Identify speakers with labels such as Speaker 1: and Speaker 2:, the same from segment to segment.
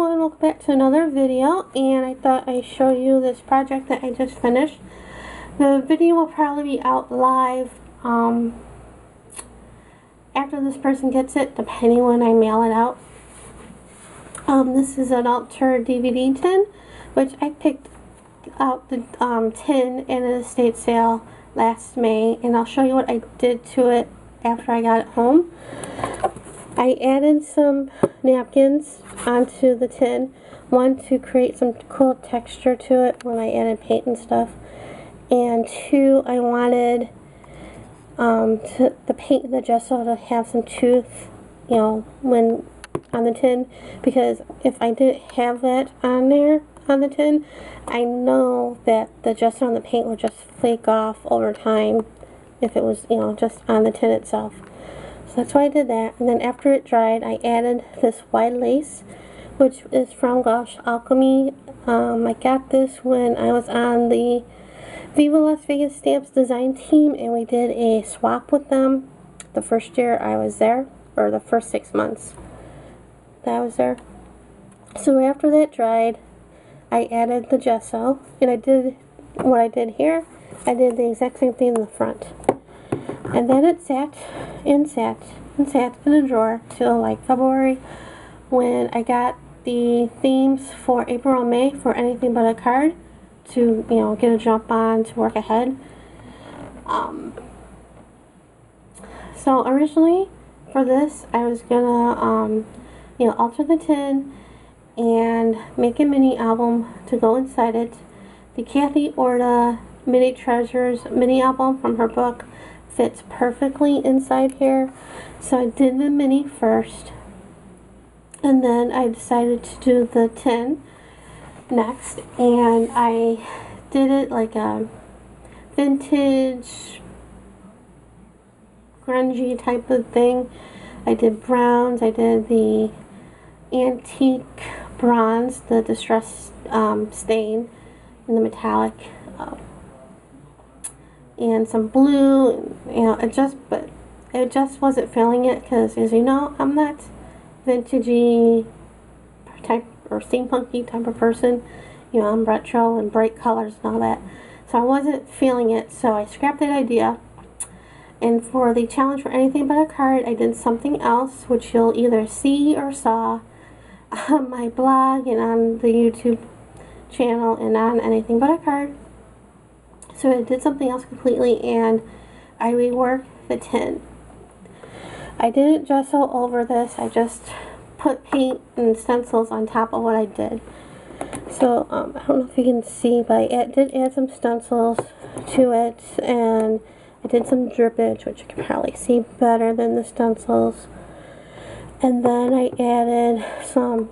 Speaker 1: everyone, welcome back to another video, and I thought I'd show you this project that I just finished. The video will probably be out live after this person gets it, depending when I mail it out. This is an Alter DVD tin, which I picked out the tin in an estate sale last May, and I'll show you what I did to it after I got it home. I added some napkins onto the tin, one to create some cool texture to it when I added paint and stuff, and two, I wanted the paint and the gesso to have some tooth, you know, when on the tin, because if I didn't have that on there on the tin, I know that the gesso and the paint would just flake off over time if it was, you know, just on the tin itself. So that's why I did that. And then after it dried, I added this wide lace, which is from Gauche Alchemy. I got this when I was on the Viva Las Vegas Stamps design team, and we did a swap with them the first year I was there, or the first 6 months that I was there. So after that dried, I added the gesso, and I did what I did here. I did the exact same thing in the front. And then it sat and sat and sat in a drawer till like February, when I got the themes for April and May for Anything But a Card to, you know, get a jump on to work ahead. So originally for this, I was gonna, you know, alter the tin and make a mini album to go inside it. The Kathy Orta Mini Treasures mini album from her book fits perfectly inside here, so I did the mini first, and then I decided to do the tin next, and I did it like a vintage grungy type of thing. I did browns, I did the antique bronze, the distressed stain, and the metallic, and some blue, you know, but it just wasn't feeling it, because as you know, I'm not vintagey type or steampunky type of person. You know, I'm retro and bright colors and all that, so I wasn't feeling it, so I scrapped that idea. And for the challenge for Anything But a Card, I did something else, which you'll either see or saw on my blog and on the YouTube channel and on Anything But a Card. So I did something else completely, and I reworked the tin. I didn't gesso over this, I just put paint and stencils on top of what I did. So I don't know if you can see, but I did add some stencils to it, and I did some drippage, which you can probably see better than the stencils. And then I added some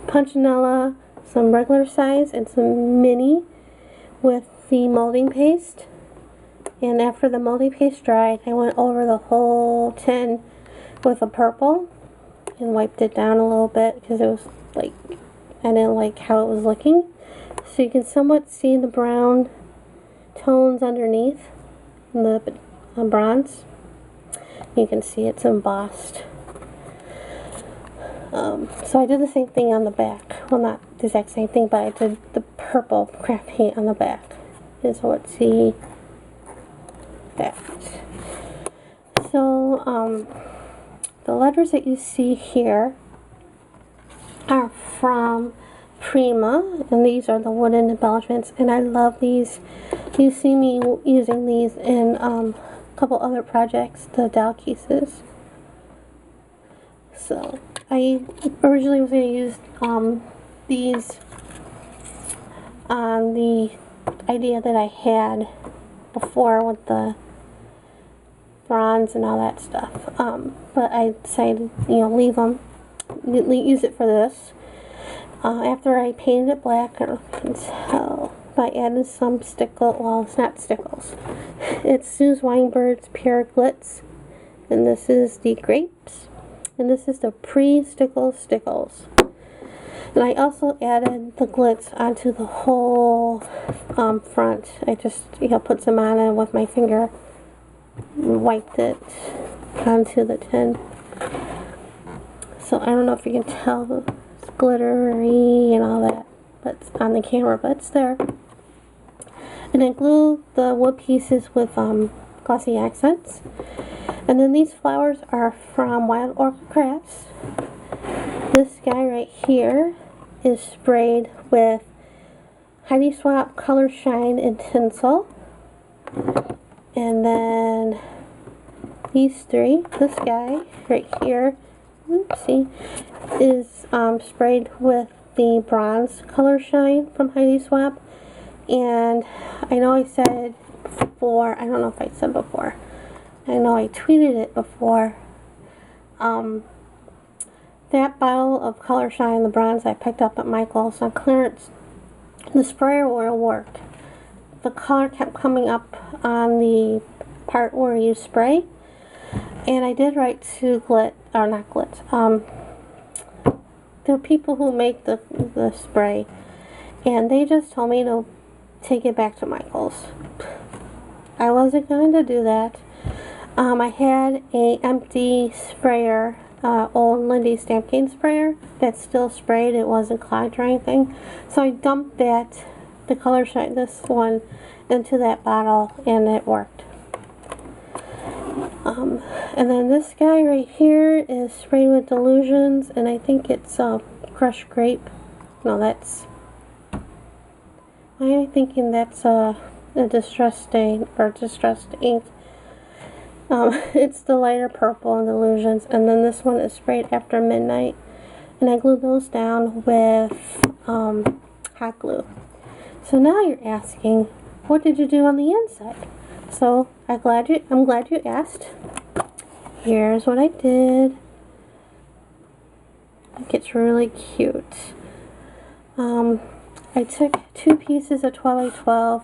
Speaker 1: punchinella, some regular size, and some mini with the molding paste. And after the molding paste dried, I went over the whole tin with a purple and wiped it down a little bit, because it was like, I didn't like how it was looking. So you can somewhat see the brown tones underneath the bronze. You can see it's embossed. So I did the same thing on the back. Well, not the exact same thing, but I did the purple craft paint on the back. And so let's see that. So the letters that you see here are from Prima, and these are the wooden embellishments, and I love these. You see me using these in a couple other projects, the dowel cases. So I originally was going to use these on the idea that I had before with the bronze and all that stuff, but I decided, you know, leave them, use it for this. After I painted it black, I don't know if you can tell, I added some stickle, well, it's not stickles, it's Suze Weinberg's Pure Glitz, and this is the grapes, and this is the pre-stickle stickles. And I also added the glitz onto the whole front. I just, you know, put some on it with my finger, wiped it onto the tin. So I don't know if you can tell, it's glittery and all that, but it's on the camera, but it's there. And I glue the wood pieces with glossy accents. And then these flowers are from Wild Orchid Crafts. This guy right here is sprayed with Heidi Swapp Color Shine and Tinsel. And then these three, this guy right here, oopsie, is sprayed with the Bronze Color Shine from Heidi Swapp. And I know I said before, I don't know if I said before, I know I tweeted it before, that bottle of Color Shine, the bronze, I picked up at Michael's on clearance. The sprayer will work. The color kept coming up on the part where you spray, and I did write to the people who make the spray, and they just told me to take it back to Michael's. I wasn't going to do that. I had a empty sprayer, old Lindy Stampkin sprayer that's still sprayed. It wasn't clogged or anything, so I dumped that, the Color Shine, this one, into that bottle, and it worked. And then this guy right here is sprayed with Delusions, and I think it's crushed grape. No, that's, why am I thinking that's a distressed stain or distressed ink? It's the lighter purple and Delusions, and then this one is sprayed After Midnight, and I glued those down with hot glue. So now you're asking, what did you do on the inside? So I'm glad you asked. Here's what I did. I think it's really cute. I took 2 pieces of 12x12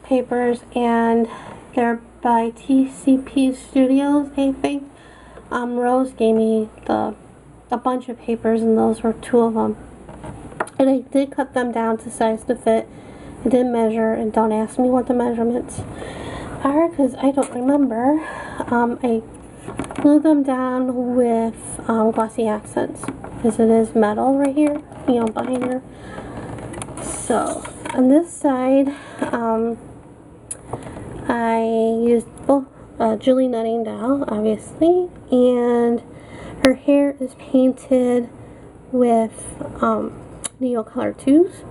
Speaker 1: papers, and they're by TCP Studios, I think. Rose gave me a bunch of papers, and those were 2 of them. And I did cut them down to size to fit. I did measure, and don't ask me what the measurements are because I don't remember. I glued them down with glossy accents because it is metal right here, you know, behind here. So on this side, I used Julie Nutting Doll, obviously, and her hair is painted with Neocolor 2s,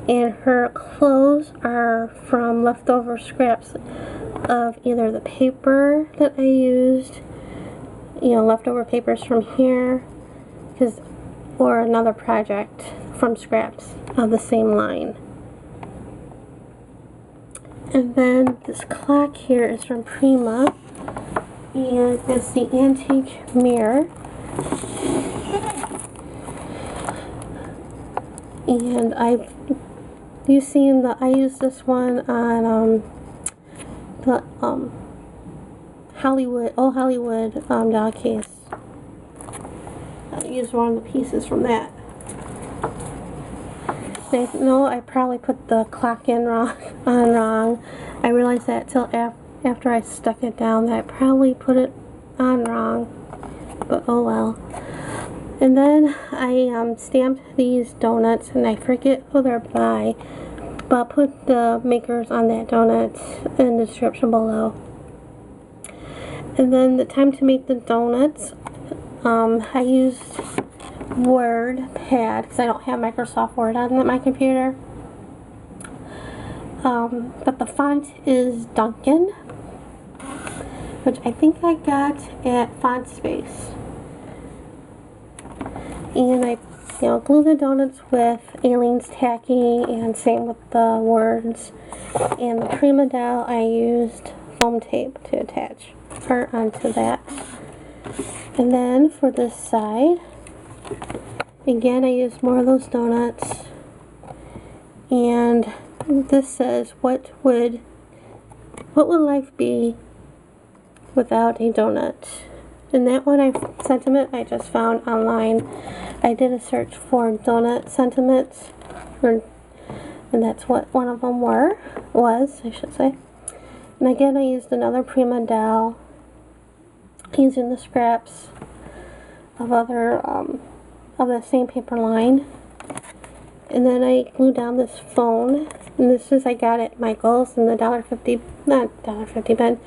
Speaker 1: and her clothes are from leftover scraps of either the paper that I used, you know, leftover papers from here, or another project from scraps of the same line. And then this clock here is from Prima, and it's the antique mirror. And I used this one on the Hollywood doll case. I used one of the pieces from that. I know I probably put the clock in wrong. I realized that till after I stuck it down that I probably put it on wrong, but oh well. And then I stamped these donuts, and I forget who they're by, but I'll put the makers on that donut in the description below. And then the time to make the donuts, I used WordPad because I don't have Microsoft Word on my computer. But the font is Duncan, which I think I got at Font Space. And I, glue the donuts with Aleene's Tacky, and same with the words. And the Prima Doll, I used foam tape to attach her onto that. And then for this side, again, I used more of those donuts. And this says, what would life be without a donut? And that one, sentiment I just found online. I did a search for donut sentiments, and that's what one of them was, I should say. And again, I used another Prima Doll, using the scraps of other of the sandpaper line. And then I glued down this phone. And this is I got at Michael's in the $1.50, not $1.50 bin,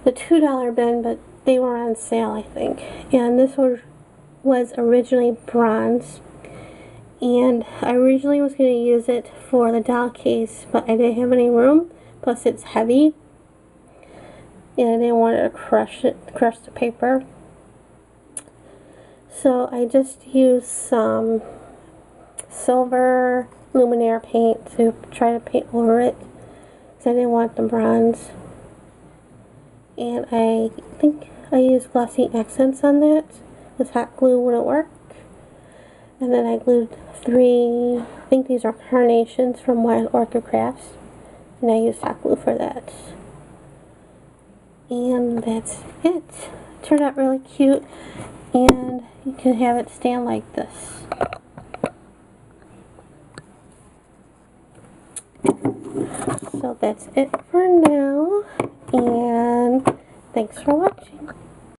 Speaker 1: the $2 bin, but they were on sale, I think. And this was originally bronze. And I originally was going to use it for the doll case, but I didn't have any room. Plus it's heavy. And I didn't want to crush the paper. So I just used some silver luminaire paint to try to paint over it, because I didn't want the bronze. And I think I used glossy accents on that, because hot glue wouldn't work. And then I glued 3, I think these are carnations from Wild Orchid Crafts, and I used hot glue for that. And that's it. It turned out really cute, and you can have it stand like this. So that's it for now, and thanks for watching.